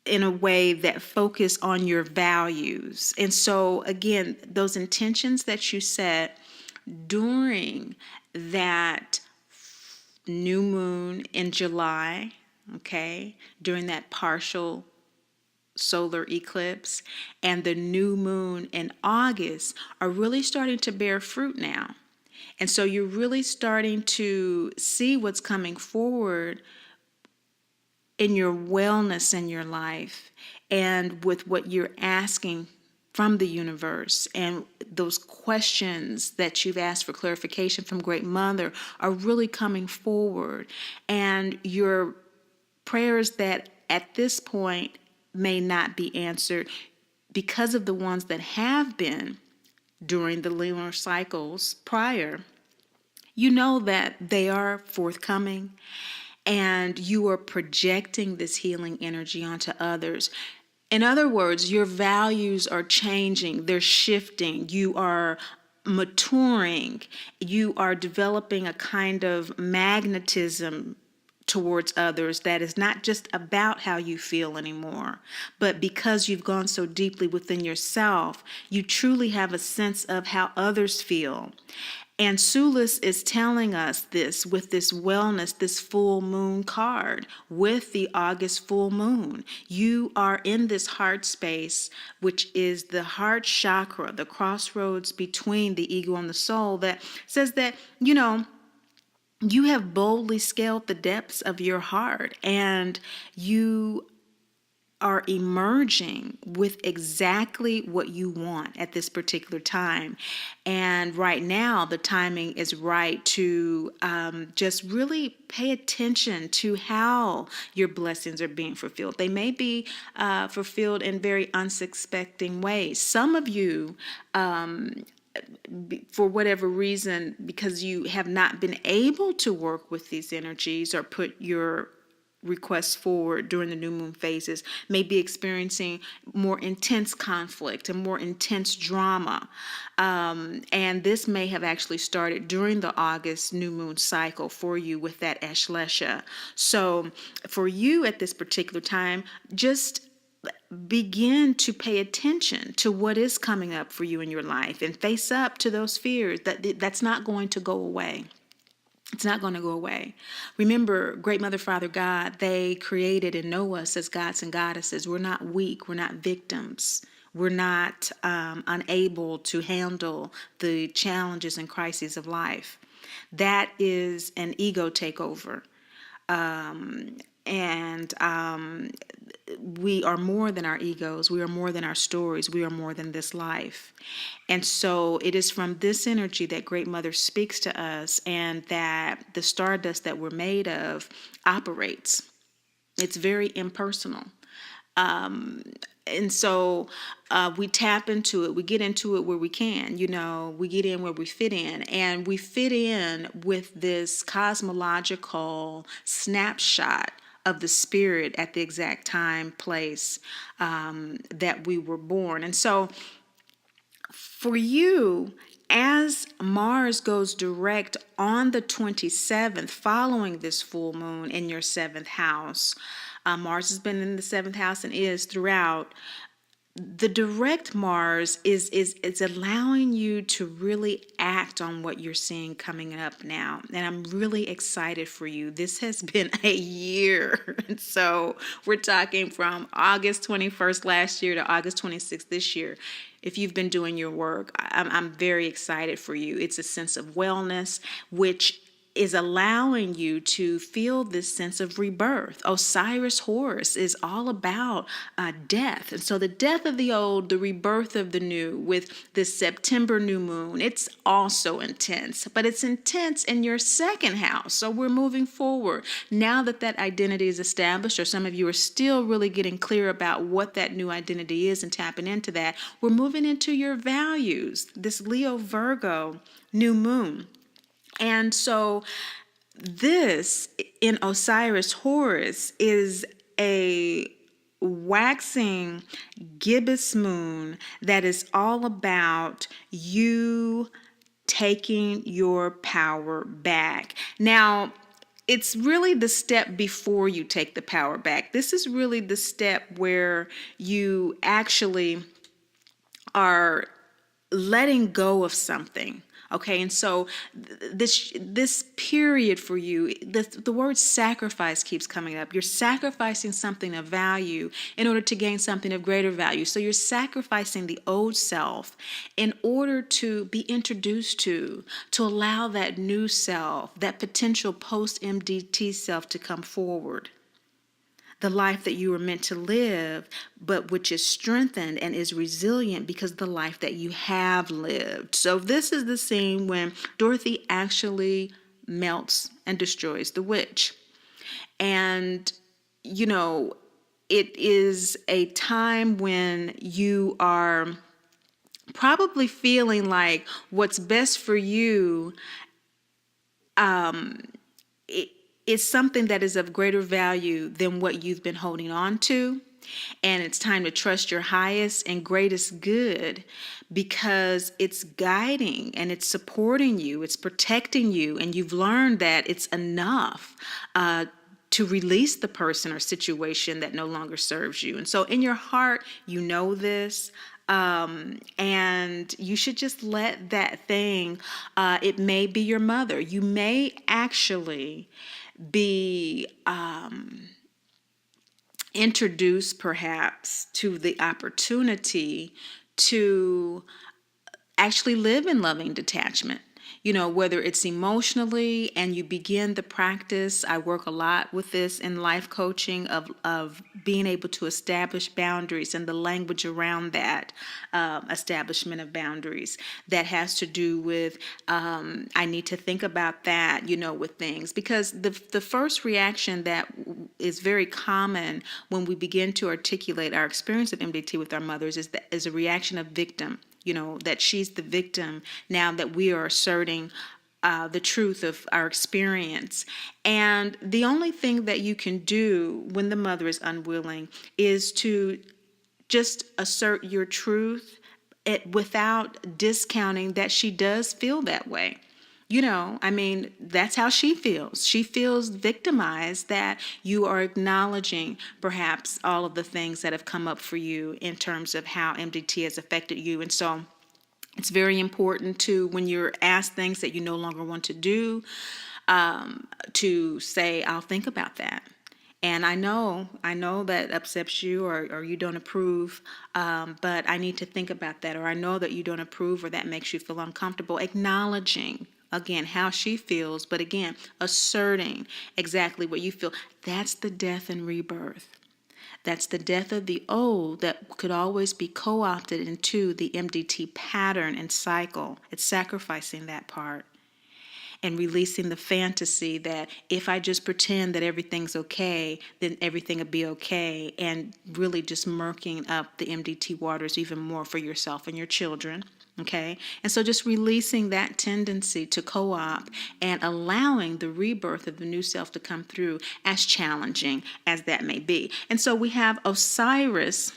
in a way that focus on your values. And so again, those intentions that you set during that new moon in July, okay, during that partial solar eclipse, and the new moon in August are really starting to bear fruit now. And so you're really starting to see what's coming forward in your wellness in your life, and with what you're asking from the universe, and those questions that you've asked for clarification from Great Mother are really coming forward. And your prayers that at this point may not be answered, because of the ones that have been during the lunar cycles prior, that they are forthcoming, and you are projecting this healing energy onto others. In other words, your values are changing, they're shifting, you are maturing, you are developing a kind of magnetism towards others that is not just about how you feel anymore, but because you've gone so deeply within yourself, you truly have a sense of how others feel. And Sulis is telling us this with this wellness, this full moon card, with the August full moon. You are in this heart space, which is the heart chakra, the crossroads between the ego and the soul, that says that, you have boldly scaled the depths of your heart, and you are emerging with exactly what you want at this particular time. And right now, the timing is right to just really pay attention to how your blessings are being fulfilled. They may be fulfilled in very unsuspecting ways. Some of you, for whatever reason, because you have not been able to work with these energies or put your requests forward during the new moon phases, may be experiencing more intense conflict and more intense drama. And this may have actually started during the August new moon cycle for you with that Ashlesha. So for you at this particular time, just begin to pay attention to what is coming up for you in your life and face up to those fears. That's not going to go away. It's not going to go away. Remember, Great Mother, Father, God, they created and know us as gods and goddesses. We're not weak. We're not victims. We're not unable to handle the challenges and crises of life. That is an ego takeover. And we are more than our egos. We are more than our stories. We are more than this life. And so it is from this energy that Great Mother speaks to us, and that the stardust that we're made of operates. It's very impersonal. And so we tap into it. We get into it where we can. We get in where we fit in. And we fit in with this cosmological snapshot of the spirit at the exact time, place that we were born. And so for you, as Mars goes direct on the 27th, following this full moon in your 7th house, Mars has been in the 7th house and is throughout. The direct Mars is allowing you to really act on what you're seeing coming up now. And I'm really excited for you. This has been a year. And so we're talking from August 21st last year to August 26th this year. If you've been doing your work, I'm very excited for you. It's a sense of wellness, which is allowing you to feel this sense of rebirth. Osiris Horus is all about death. And so the death of the old, the rebirth of the new with this September new moon, it's also intense, but it's intense in your 2nd house. So we're moving forward. Now that that identity is established, or some of you are still really getting clear about what that new identity is and tapping into that, we're moving into your values, this Leo Virgo new moon. And so this in Osiris Horus is a waxing gibbous moon that is all about you taking your power back. Now, it's really the step before you take the power back. This is really the step where you actually are letting go of something. Okay, and so this period for you, the word sacrifice keeps coming up. You're sacrificing something of value in order to gain something of greater value. So you're sacrificing the old self in order to be introduced to allow that new self, that potential post-MDT self to come forward. The life that you were meant to live, but which is strengthened and is resilient because of the life that you have lived. So this is the scene when Dorothy actually melts and destroys the witch. And, it is a time when you are probably feeling like what's best for you is something that is of greater value than what you've been holding on to. And it's time to trust your highest and greatest good, because it's guiding and it's supporting you, it's protecting you, and you've learned that it's enough to release the person or situation that no longer serves you. And so in your heart, you know this, and you should just let that thing, it may be your mother. You may actually be introduced perhaps to the opportunity to actually live in loving detachment. Whether it's emotionally and you begin the practice. I work a lot with this in life coaching of being able to establish boundaries and the language around that establishment of boundaries that has to do with I need to think about that, with things, because the first reaction that is very common when we begin to articulate our experience of MDT with our mothers is a reaction of victim. That she's the victim now that we are asserting the truth of our experience. And the only thing that you can do when the mother is unwilling is to just assert your truth without discounting that she does feel that way. That's how she feels. She feels victimized that you are acknowledging perhaps all of the things that have come up for you in terms of how MDT has affected you. And so it's very important to, when you're asked things that you no longer want to do, to say, I'll think about that. And I know that upsets you or you don't approve, but I need to think about that. Or I know that you don't approve or that makes you feel uncomfortable. Acknowledging, again, how she feels, but again, asserting exactly what you feel. That's the death and rebirth. That's the death of the old that could always be co-opted into the MDT pattern and cycle. It's sacrificing that part and releasing the fantasy that if I just pretend that everything's okay, then everything will be okay, and really just murking up the MDT waters even more for yourself and your children. Okay? And so just releasing that tendency to co-op and allowing the rebirth of the new self to come through, as challenging as that may be. And so we have Osiris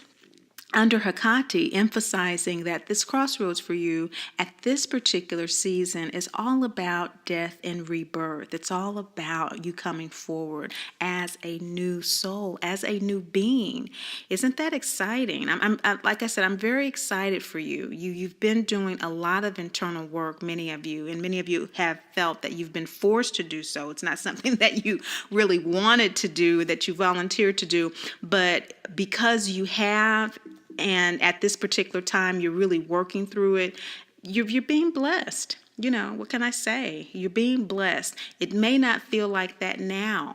under Hecate emphasizing that this crossroads for you at this particular season is all about death and rebirth. It's all about you coming forward as a new soul, as a new being. Isn't that exciting? I'm like I said, I'm very excited for you. You've been doing a lot of internal work, many of you, and many of you have felt that you've been forced to do so. It's not something that you really wanted to do, that you volunteered to do, but because you have, and at this particular time, you're really working through it, you're being blessed. What can I say? You're being blessed. It may not feel like that now.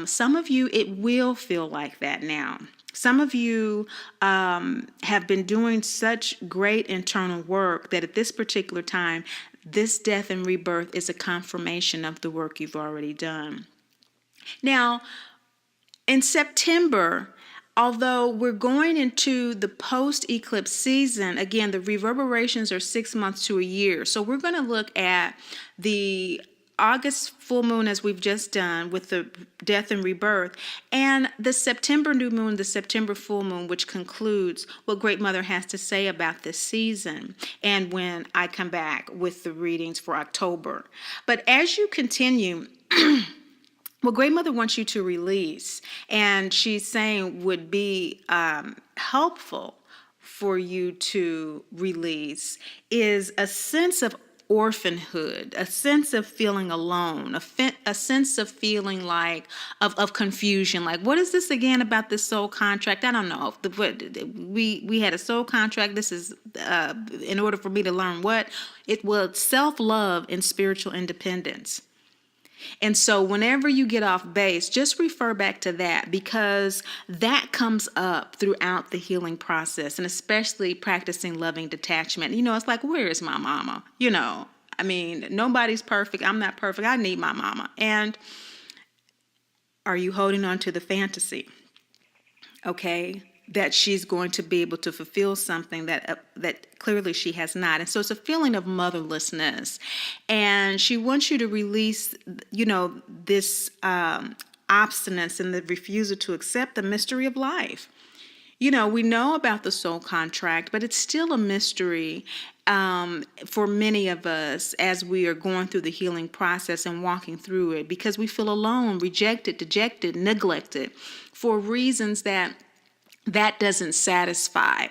Some of you, it will feel like that now. Some of you have been doing such great internal work that at this particular time, this death and rebirth is a confirmation of the work you've already done. Now, in September, although we're going into the post-eclipse season, again, the reverberations are 6 months to a year. So we're going to look at the August full moon, as we've just done with the death and rebirth, and the September new moon, the September full moon, which concludes what Great Mother has to say about this season, and when I come back with the readings for October. But as you continue, what Great Mother wants you to release, and she's saying would be helpful for you to release, is a sense of orphanhood, a sense of feeling alone, a sense of feeling like of confusion. Like, what is this again about this soul contract? I don't know. We had a soul contract. This is in order for me to learn what? It was self-love and spiritual independence. And so whenever you get off base, just refer back to that, because that comes up throughout the healing process, and especially practicing loving detachment. It's like, where is my mama? Nobody's perfect. I'm not perfect. I need my mama. And are you holding on to the fantasy? Okay, that she's going to be able to fulfill something that clearly she has not. And so it's a feeling of motherlessness. And she wants you to release, this obstinance and the refusal to accept the mystery of life. We know about the soul contract, but it's still a mystery for many of us as we are going through the healing process and walking through it, because we feel alone, rejected, dejected, neglected for reasons that doesn't satisfy.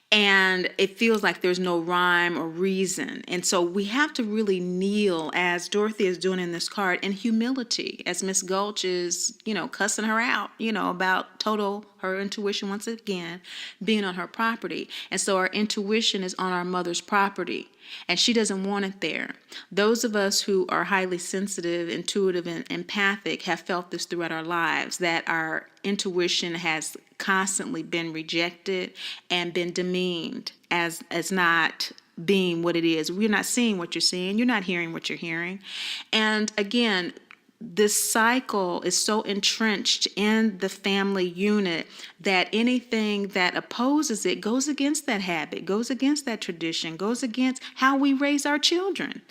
And it feels like there's no rhyme or reason. And so we have to really kneel, as Dorothy is doing in this card, in humility, as Miss Gulch is, cussing her out, about her intuition once again being on her property. And so our intuition is on our mother's property, and she doesn't want it there. Those of us who are highly sensitive, intuitive, and empathic have felt this throughout our lives, that our intuition has constantly been rejected and been demeaned as not being what it is. We're not seeing what you're seeing. You're not hearing what you're hearing. And again, this cycle is so entrenched in the family unit that anything that opposes it goes against that habit, goes against that tradition, goes against how we raise our children.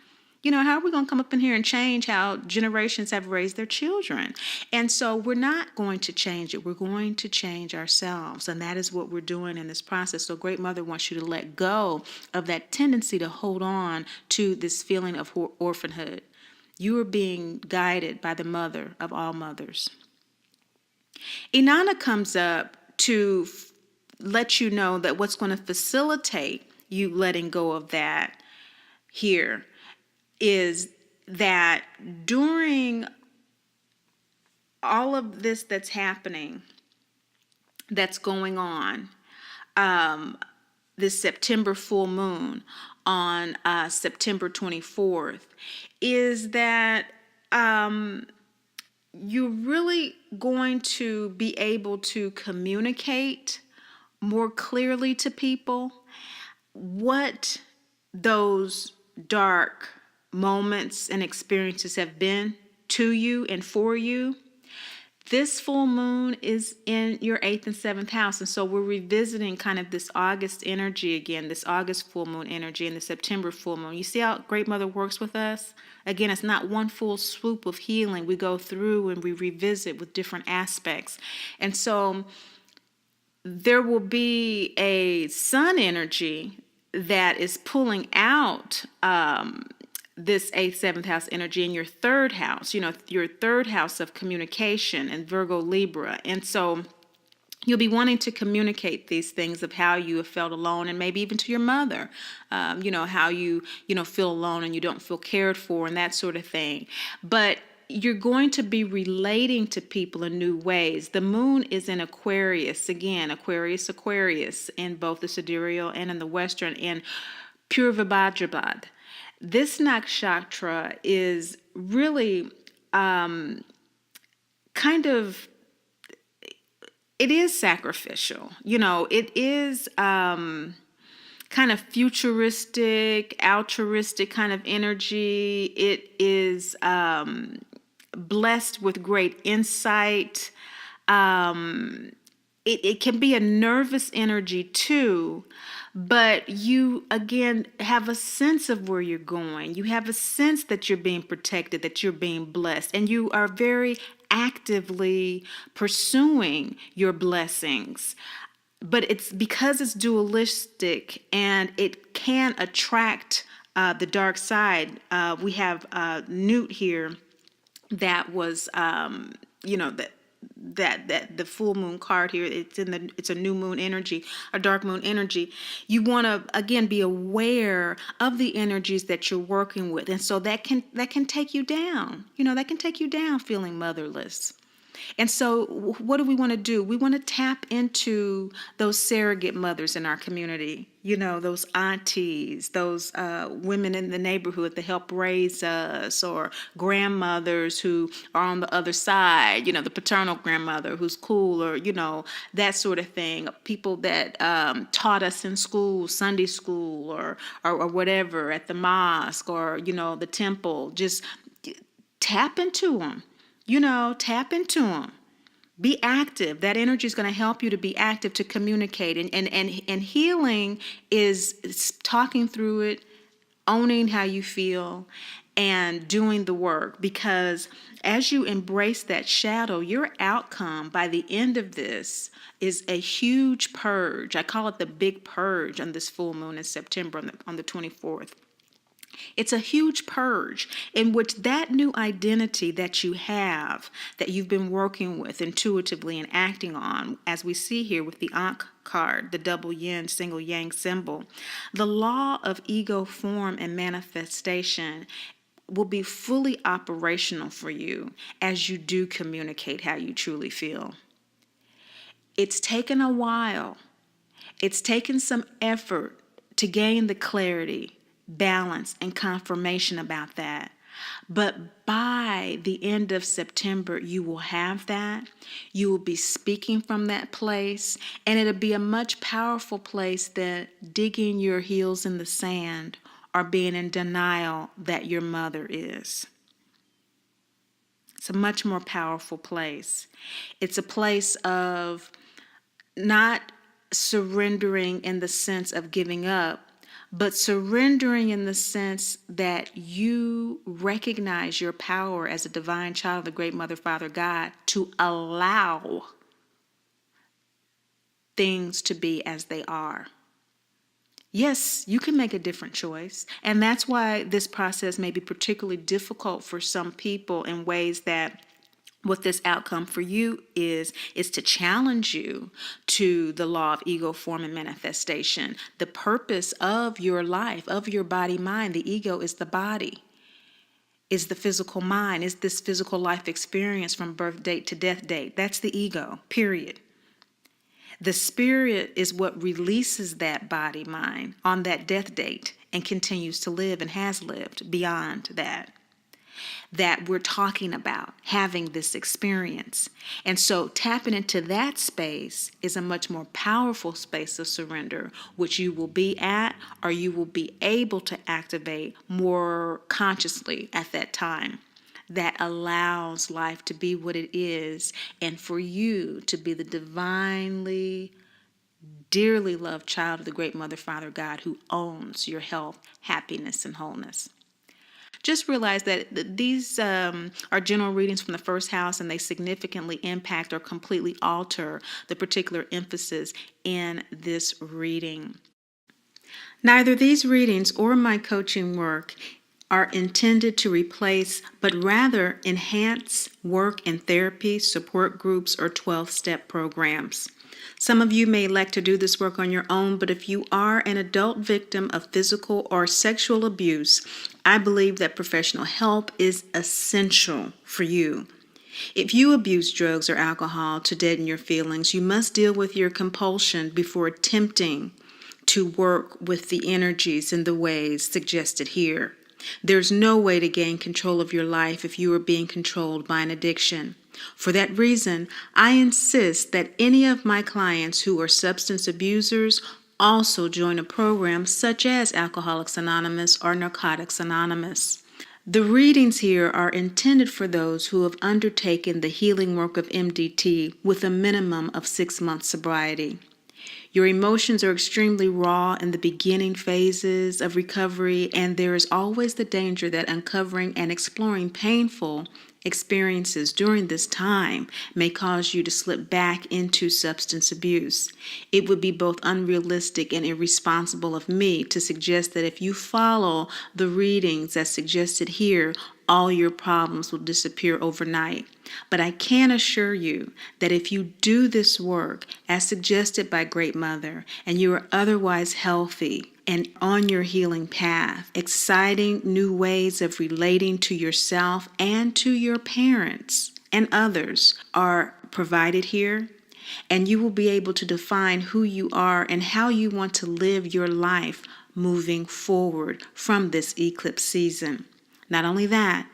How are we going to come up in here and change how generations have raised their children? And so we're not going to change it. We're going to change ourselves. And that is what we're doing in this process. So Great Mother wants you to let go of that tendency to hold on to this feeling of orphanhood. You are being guided by the mother of all mothers. Inanna comes up to let you know that what's going to facilitate you letting go of that here is that during all of this that's happening, that's going on, this September full moon on September 24th, is that you're really going to be able to communicate more clearly to people what those dark moments and experiences have been to you and for you. This full moon is in your 8th and 7th house. And so we're revisiting kind of this August energy again, this August full moon energy and the September full moon. You see how Great Mother works with us? Again, it's not one full swoop of healing. We go through and we revisit with different aspects. And so there will be a sun energy that is pulling out this 8th, 7th house energy in your 3rd house, your 3rd house of communication and Virgo, Libra. And so you'll be wanting to communicate these things of how you have felt alone, and maybe even to your mother, how you feel alone and you don't feel cared for and that sort of thing. But you're going to be relating to people in new ways. The moon is in Aquarius, again, Aquarius, in both the sidereal and in the Western, in Purvabhadrapad. This nakshatra is really kind of, it is sacrificial. It is kind of futuristic, altruistic kind of energy. It is blessed with great insight. It can be a nervous energy too, but you, again, have a sense of where you're going. You have a sense that you're being protected, that you're being blessed, and you are very actively pursuing your blessings. But it's because it's dualistic and it can attract the dark side. We have Newt here that was, that the full moon card here, it's a new moon energy, a dark moon energy. You want to again be aware of the energies that you're working with, and so that can take you down. That can take you down feeling motherless. And so what do we want to do? We want to tap into those surrogate mothers in our community, those aunties, those women in the neighborhood that help raise us, or grandmothers who are on the other side, the paternal grandmother who's cool, or, that sort of thing. People that taught us in school, Sunday school, or whatever, at the mosque, or, the temple. Just tap into them. Tap into them. Be active. That energy is going to help you to be active, to communicate. And healing is talking through it, owning how you feel, and doing the work, because as you embrace that shadow, your outcome by the end of this is a huge purge. I call it the big purge on this full moon in September on the 24th. It's a huge purge in which that new identity that you have, that you've been working with intuitively and acting on, as we see here with the Ankh card, the double yin, single yang symbol, the law of ego form and manifestation will be fully operational for you as you do communicate how you truly feel. It's taken a while. It's taken some effort to gain the clarity, balance, and confirmation about that. But by the end of September, you will have that. You will be speaking from that place, and it'll be a much powerful place than digging your heels in the sand or being in denial that your mother is. It's a much more powerful place. It's a place of not surrendering in the sense of giving up, but surrendering in the sense that you recognize your power as a divine child of the great Mother, Father, God, to allow things to be as they are. Yes, you can make a different choice. And that's why this process may be particularly difficult for some people in ways that what this outcome for you is to challenge you to the law of ego form and manifestation. The purpose of your life, of your body mind, the ego is the body, is the physical mind, is this physical life experience from birth date to death date. That's the ego, period. The spirit is what releases that body mind on that death date and continues to live and has lived beyond that we're talking about having this experience. And so tapping into that space is a much more powerful space of surrender, which you will be at, or you will be able to activate more consciously at that time. That allows life to be what it is, and for you to be the divinely, dearly loved child of the great Mother, Father, God, who owns your health, happiness, and wholeness. Just realize that these are general readings from the first house, and they significantly impact or completely alter the particular emphasis in this reading. Neither these readings or my coaching work are intended to replace, but rather enhance work in therapy, support groups, or 12-step programs. Some of you may elect to do this work on your own, but if you are an adult victim of physical or sexual abuse, I believe that professional help is essential for you. If you abuse drugs or alcohol to deaden your feelings, you must deal with your compulsion before attempting to work with the energies in the ways suggested here. There's no way to gain control of your life if you are being controlled by an addiction. For that reason, I insist that any of my clients who are substance abusers also join a program such as Alcoholics Anonymous or Narcotics Anonymous. The readings here are intended for those who have undertaken the healing work of MDT with a minimum of 6 months sobriety. Your emotions are extremely raw in the beginning phases of recovery, and there is always the danger that uncovering and exploring painful experiences during this time may cause you to slip back into substance abuse. It would be both unrealistic and irresponsible of me to suggest that if you follow the readings as suggested here, all your problems will disappear overnight. But I can assure you that if you do this work as suggested by Great Mother, and you are otherwise healthy and on your healing path, exciting new ways of relating to yourself and to your parents and others are provided here, and you will be able to define who you are and how you want to live your life moving forward from this eclipse season. Not only that,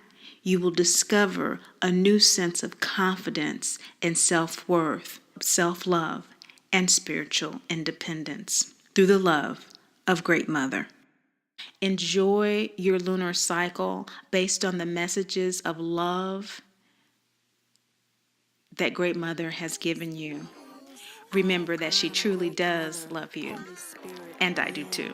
you will discover a new sense of confidence and self-worth, self-love, and spiritual independence through the love of Great Mother. Enjoy your lunar cycle based on the messages of love that Great Mother has given you. Remember that she truly does love you, and I do too.